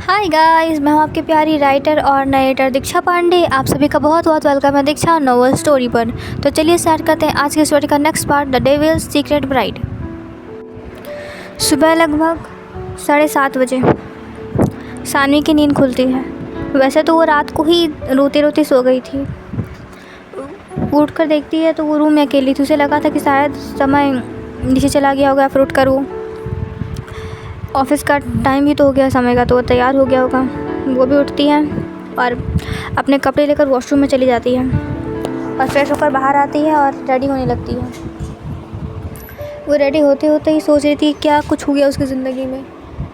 Hi guys, मैं हूँ आपकी प्यारी राइटर और नरेटर दीक्षा पांडे। आप सभी का बहुत बहुत वेलकम है दीक्षा नोवेल स्टोरी पर। तो चलिए स्टार्ट करते हैं आज की स्टोरी का next part, the devil's secret bride. सुबह लगभग 7:30 बजे सानवी की नींद खुलती है। वैसे तो वो रात को ही रोती रोती सो गई थी। उठ कर देखती है तो वो रूम में अकेली थी। उसे लगा था कि शायद समय नीचे चला गया होगा, फिर उठ कर वो ऑफिस का टाइम भी तो हो गया समय का, तो वो तैयार हो गया होगा। वो भी उठती है और अपने कपड़े लेकर वॉशरूम में चली जाती है और फ्रेश होकर बाहर आती है और रेडी होने लगती है। वो रेडी होते होते ही सोच रही थी क्या कुछ हो गया उसकी ज़िंदगी में।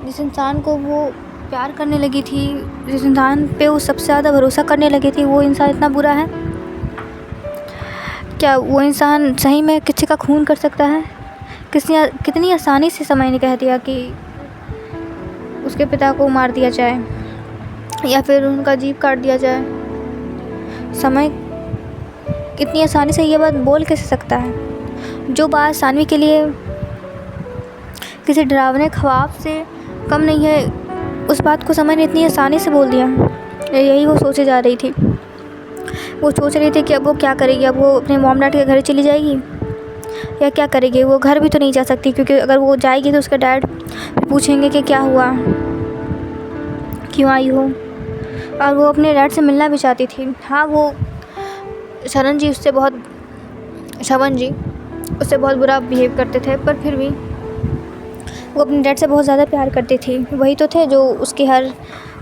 जिस इंसान को वो प्यार करने लगी थी, जिस इंसान पे वो सबसे ज़्यादा भरोसा करने लगी थी, वो इंसान इतना बुरा है। क्या वो इंसान सही में किसी का खून कर सकता है? कितनी आसानी से समय ने कह दिया कि उसके पिता को मार दिया जाए या फिर उनका जीभ काट दिया जाए। समय इतनी आसानी से ये बात बोल कैसे सकता है? जो बात सानवी के लिए किसी डरावने ख्वाब से कम नहीं है, उस बात को समय ने इतनी आसानी से बोल दिया। यही वो सोचे जा रही थी। वो सोच रही थी कि अब वो क्या करेगी। अब वो अपने मॉम डैड के घर चली जाएगी या क्या करेगी? वो घर भी तो नहीं जा सकती, क्योंकि अगर वो जाएगी तो उसका डैड पूछेंगे कि क्या हुआ, क्यों आई हो। और वो अपने डैड से मिलना भी चाहती थी। हाँ, वो शरण जी उससे बहुत बुरा बिहेव करते थे, पर फिर भी वो अपने डैड से बहुत ज़्यादा प्यार करती थी। वही तो थे जो उसकी हर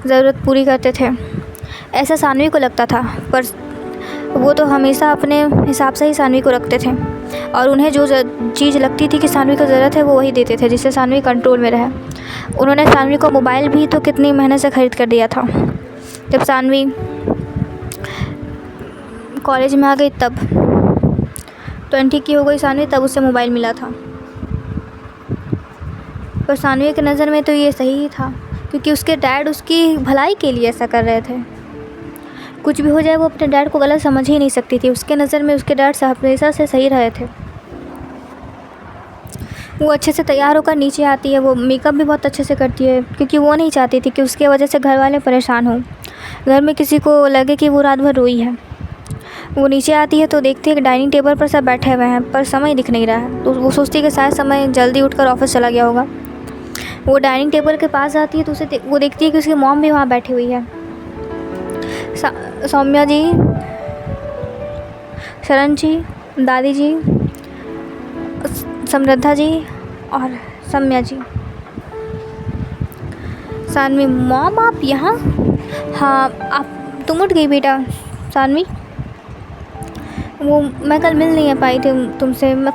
ज़रूरत पूरी करते थे, ऐसा सानवी को लगता था। पर वो तो हमेशा अपने हिसाब से ही सानवी को रखते थे और उन्हें जो चीज़ लगती थी कि सानवी को ज़रूरत है वो वही देते थे, जिससे सानवी कंट्रोल में रहे। उन्होंने सानवी को मोबाइल भी तो कितनी मेहनत से ख़रीद कर दिया था। जब सानवी कॉलेज में आ गई तब 20 की हो गई सानवी, तब उसे मोबाइल मिला था। पर सानवी की नज़र में तो ये सही ही था, क्योंकि उसके डैड उसकी भलाई के लिए ऐसा कर रहे थे। कुछ भी हो जाए वो अपने डैड को गलत समझ ही नहीं सकती थी। उसके नज़र में उसके डैड हमेशा से सही रहे थे। वो अच्छे से तैयार होकर नीचे आती है। वो मेकअप भी बहुत अच्छे से करती है, क्योंकि वो नहीं चाहती थी कि उसके वजह से घर वाले परेशान हों, घर में किसी को लगे कि वो रात भर रोई है। वो नीचे आती है तो देखती है कि डाइनिंग टेबल पर सब बैठे हुए हैं, पर समय दिख नहीं रहा है। तो वो सोचती है कि शायद समय जल्दी उठकर ऑफिस चला गया होगा। वो डाइनिंग टेबल के पास आती है तो वो देखती है कि उसकी मॉम भी वहाँ बैठी हुई है। सौम्या जी, शरण जी, दादी जी, समृद्धा जी और सम्या जी। सानवी, मॉम आप यहाँ? हाँ, तुम उठ गई बेटा? सानवी, वो मैं कल मिल नहीं पाई थी तुमसे। मैं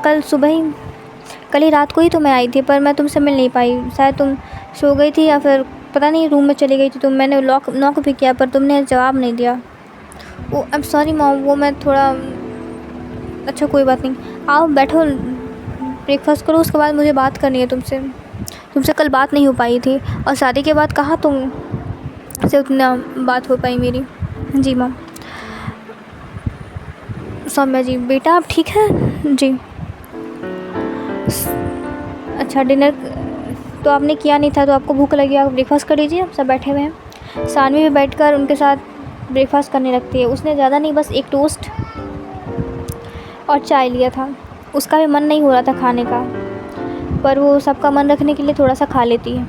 कल ही रात को ही तो मैं आई थी, पर मैं तुमसे मिल नहीं पाई। शायद तुम सो गई थी या फिर पता नहीं रूम में चली गई थी तुम। मैंने नॉक भी किया पर तुमने जवाब नहीं दिया। वो आई एम सॉरी मॉम, वो मैं थोड़ा। अच्छा कोई बात नहीं, आओ बैठो, ब्रेकफास्ट करो, उसके बाद मुझे बात करनी है तुमसे कल बात नहीं हो पाई थी, और शादी के बाद कहाँ तुमसे उतना बात हो पाई मेरी। जी मॉम। सौम्या जी, बेटा आप ठीक है? जी। अच्छा, डिनर तो आपने किया नहीं था, तो आपको भूख लगी, आप ब्रेकफास्ट कर लीजिए, सब बैठे हुए हैं। सानवी भी बैठकर उनके साथ ब्रेकफास्ट करने लगती है। उसने ज़्यादा नहीं, बस एक टोस्ट और चाय लिया था। उसका भी मन नहीं हो रहा था खाने का, पर वो सबका मन रखने के लिए थोड़ा सा खा लेती है।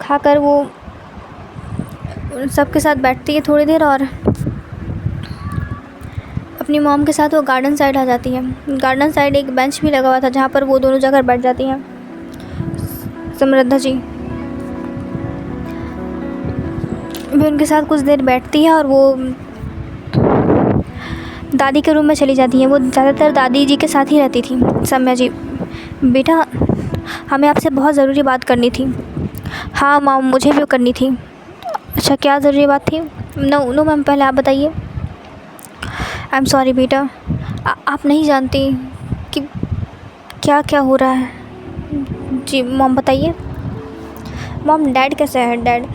खाकर वो सबके साथ बैठती है थोड़ी देर और अपनी मॉम के साथ वो गार्डन साइड आ जाती है। गार्डन साइड एक बेंच भी लगा हुआ था, जहाँ पर वो दोनों जाकर बैठ जाती हैं। समृद्धा जी भी उनके साथ कुछ देर बैठती है और वो दादी के रूम में चली जाती हैं। वो ज़्यादातर दादी जी के साथ ही रहती थी। सम्या जी, बेटा हमें आपसे बहुत ज़रूरी बात करनी थी। हाँ मॉम, मुझे भी करनी थी। अच्छा, क्या ज़रूरी बात थी? नो मैम, पहले आप बताइए। आई एम सॉरी बेटा, आप नहीं जानती कि क्या क्या हो रहा है। जी मॉम बताइए। मॉम, डैड कैसे है? डैड,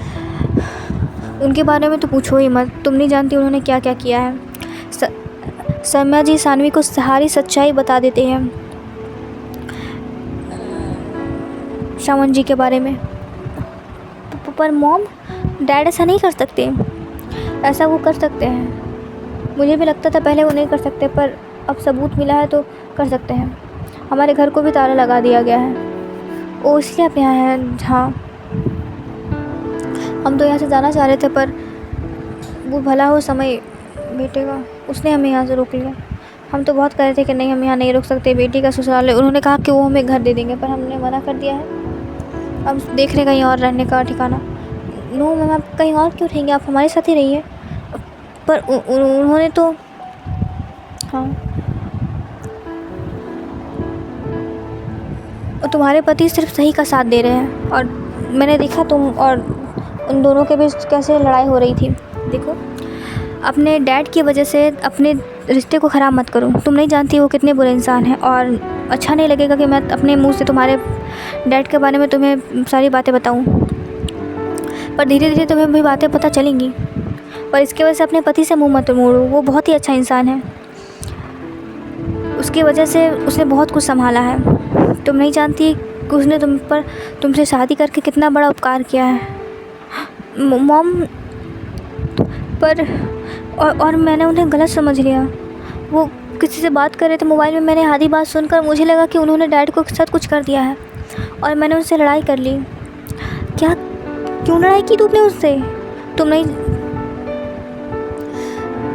उनके बारे में तो पूछो ही मत, तुम नहीं जानती उन्होंने क्या क्या किया है। सम्या जी सानवी को सारी सच्चाई बता देते हैं श्रवण जी के बारे में। पर मॉम, डैड ऐसा नहीं कर सकते। ऐसा वो कर सकते हैं। मुझे भी लगता था पहले वो नहीं कर सकते, पर अब सबूत मिला है तो कर सकते हैं। हमारे घर को भी ताला लगा दिया गया है। वो इसलिए आप यहाँ हैं? हाँ, हम तो यहाँ से जाना चाह रहे थे, पर वो भला हो समय बेटे का, उसने हमें यहाँ से रोक लिया। हम तो बहुत कह रहे थे कि नहीं, हम यहाँ नहीं रुक सकते, बेटी का ससुराल है। उन्होंने कहा कि वो हमें घर दे देंगे, पर हमने मना कर दिया है। अब देख रहे कहीं और रहने का ठिकाना। नो मैम, आप कहीं और क्यों रहेंगे? आप हमारे साथ ही रहिए। पर उन्होंने तो, हाँ, तुम्हारे पति सिर्फ सही का साथ दे रहे हैं, और मैंने देखा तुम और उन दोनों के बीच कैसे लड़ाई हो रही थी। देखो, अपने डैड की वजह से अपने रिश्ते को ख़राब मत करो। तुम नहीं जानती वो कितने बुरे इंसान हैं, और अच्छा नहीं लगेगा कि मैं अपने मुंह से तुम्हारे डैड के बारे में तुम्हें सारी बातें बताऊं। पर धीरे धीरे तुम्हें भी बातें पता चलेंगी। पर इसकी वजह से अपने पति से मुंह मत मोड़ो। वो बहुत ही अच्छा इंसान है। उसकी वजह से उसने बहुत कुछ संभाला है। तुम नहीं जानती कि उसने तुमसे शादी करके कितना बड़ा उपकार किया है मॉम। पर और मैंने उन्हें गलत समझ लिया। वो किसी से बात कर रहे थे मोबाइल में। मैंने आधी बात सुनकर मुझे लगा कि उन्होंने डैड को साथ कुछ कर दिया है, और मैंने उनसे लड़ाई कर ली। क्या? क्यों लड़ाई की तुमने उससे? तुम नहीं,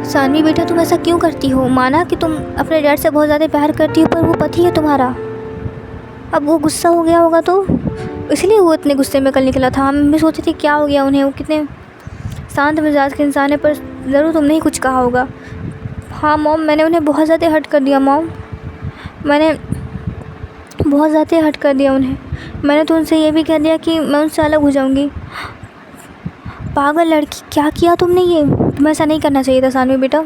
सानवी बेटा, तुम ऐसा क्यों करती हो? माना कि तुम अपने डैड से बहुत ज़्यादा प्यार करती हो, पर वो पति है तुम्हारा। अब वो गुस्सा हो गया होगा, तो इसलिए वो इतने गुस्से में कल निकला था। हम भी सोचे थे क्या हो गया उन्हें, वो कितने शांत मिजाज के इंसान है, पर ज़रूर तुमने ही कुछ कहा होगा। हाँ मॉम, मैंने उन्हें बहुत ज़्यादा हर्ट कर दिया मॉम। मैंने बहुत ज़्यादा हर्ट कर दिया उन्हें। मैंने तो उनसे ये भी कह दिया कि मैं उनसे अलग हो जाऊँगी। पागल लड़की, क्या किया तुमने ये? तुम्हें ऐसा नहीं करना चाहिए था सानवी बेटा।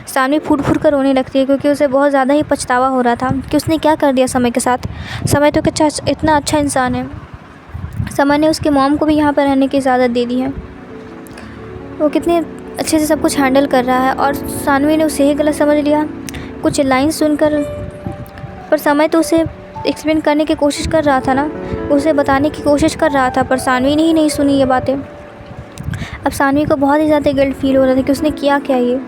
सानवी फूट फूट कर रोने लगती है, क्योंकि उसे बहुत ज़्यादा ही पछतावा हो रहा था कि उसने क्या कर दिया समय के साथ। समय तो इतना अच्छा इंसान है। समय ने उसकी मॉम को भी यहाँ पर रहने की इजाज़त दे दी है। वो कितने अच्छे से सब कुछ हैंडल कर रहा है, और सानवी ने उसे ही गलत समझ लिया कुछ लाइन्स सुनकर। पर समय तो उसे एक्सप्लेन करने की कोशिश कर रहा था ना, उसे बताने की कोशिश कर रहा था, पर सानवी ने ही नहीं सुनी ये बातें। अब सानवी को बहुत ही ज़्यादा गिल्ट फील हो रहा था कि उसने किया क्या ये।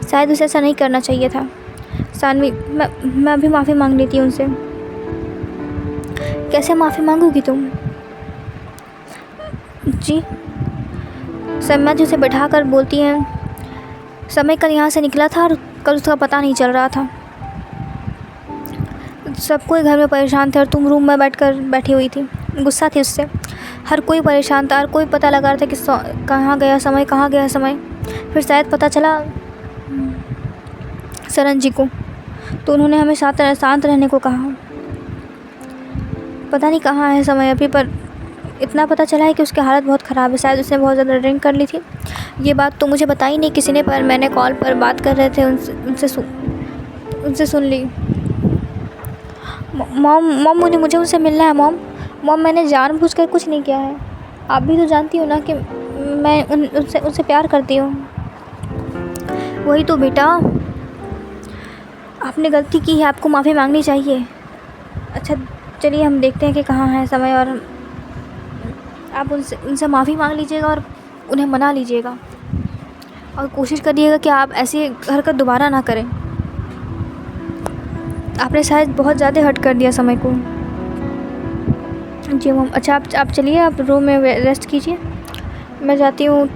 शायद उसे ऐसा नहीं करना चाहिए था। सानवी, मैं अभी माफ़ी मांग लेती हूँ उनसे। कैसे माफ़ी मांगोगी तुम? जी, सम्या जी उसे बैठा कर बोलती हैं, समय कल यहाँ से निकला था और कल उसका पता नहीं चल रहा था। सब कोई घर में परेशान थे और तुम रूम में बैठी हुई थी। गुस्सा थी उससे। हर कोई परेशान था, हर कोई पता लगा रहा था कि कहाँ गया समय, कहाँ गया समय। फिर शायद पता चला सरन जी को, तो उन्होंने हमें शांत रहने को कहा। पता नहीं कहाँ है समय अभी, पर इतना पता चला है कि उसकी हालत बहुत ख़राब है। शायद उसने बहुत ज़्यादा ड्रिंक कर ली थी। ये बात तो मुझे बताई नहीं किसी ने, पर मैंने कॉल पर बात कर रहे थे उनसे सुन ली। मॉम मुझे उनसे मिलना है मॉम। मैंने जानबूझकर कुछ नहीं किया है। आप भी तो जानती हो ना कि मैं उनसे प्यार करती हूँ। वही तो बेटा, आपने गलती की है, आपको माफ़ी मांगनी चाहिए। अच्छा चलिए, हम देखते हैं कि कहाँ है समय, और आप उनसे माफ़ी मांग लीजिएगा और उन्हें मना लीजिएगा, और कोशिश करिएगा कि आप ऐसी हरकत दोबारा ना करें। आपने शायद बहुत ज़्यादा हर्ट कर दिया समय को। जी मम। अच्छा आप चलिए, आप रूम में रेस्ट कीजिए। मैं जाती हूँ,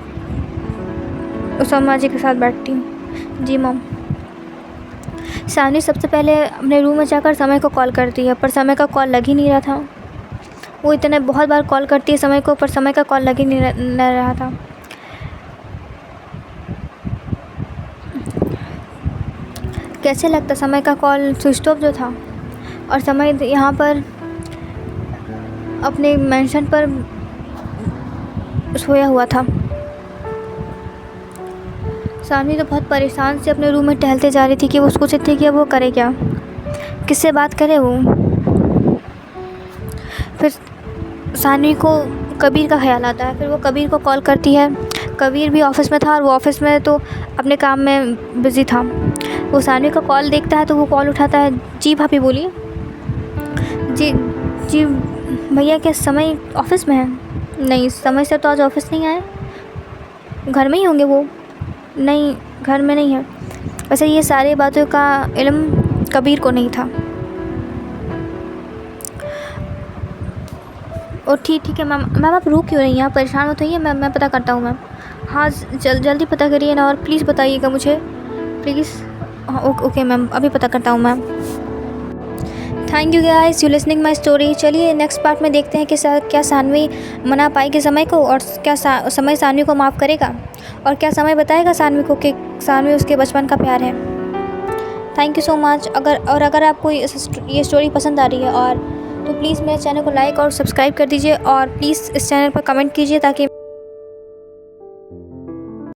सम्मा जी के साथ बैठती हूँ। जी मम। सानवी सबसे पहले अपने रूम में जाकर समय को कॉल करती है, पर समय का कॉल लग ही नहीं रहा था। वो इतने बहुत बार कॉल करती है समय को, पर समय का कॉल लग ही नहीं रहा था। कैसे लगता समय का कॉल स्विच ऑफ जो था, और समय यहाँ पर अपने मेंशन पर सोया हुआ था। सानवी तो बहुत परेशान से अपने रूम में टहलते जा रही थी कि वो उसको सोचती थी कि अब वो करे क्या, किससे बात करे वो। फिर सानवी को कबीर का ख्याल आता है। फिर वो कबीर को कॉल करती है। कबीर भी ऑफ़िस में था, और वो ऑफ़िस में तो अपने काम में बिज़ी था। वो सानवी का कॉल देखता है तो वो कॉल उठाता है। जी भाभी बोलिए। जी भैया, क्या समय ऑफ़िस में है? नहीं, समय से तो आज ऑफिस नहीं आए। घर में ही होंगे वो। नहीं, घर में नहीं है। वैसे ये सारी बातों का इल्म कबीर को नहीं था। और ठीक है मैम। मैम आप रुक क्यों रही हैं? आप परेशान मत होइए, मैं पता करता हूँ मैम। हाँ, जल्दी पता करिए ना, और प्लीज़ बताइएगा मुझे, प्लीज़। हाँ ओके मैम, अभी पता करता हूँ ma'am. Thank you guys you listening my story. चलिए नेक्स्ट पार्ट में देखते हैं कि क्या सानवी मना पाएगी समय को, और क्या समय सानवी को माफ़ करेगा, और क्या समय बताएगा सानवी को कि सानवी उसके बचपन का प्यार है। Thank you so much. अगर आपको ये स्टोरी पसंद आ रही है और तो प्लीज़ मेरे चैनल को लाइक और सब्सक्राइब कर दीजिए, और प्लीज़ इस चैनल पर कमेंट कीजिए ताकि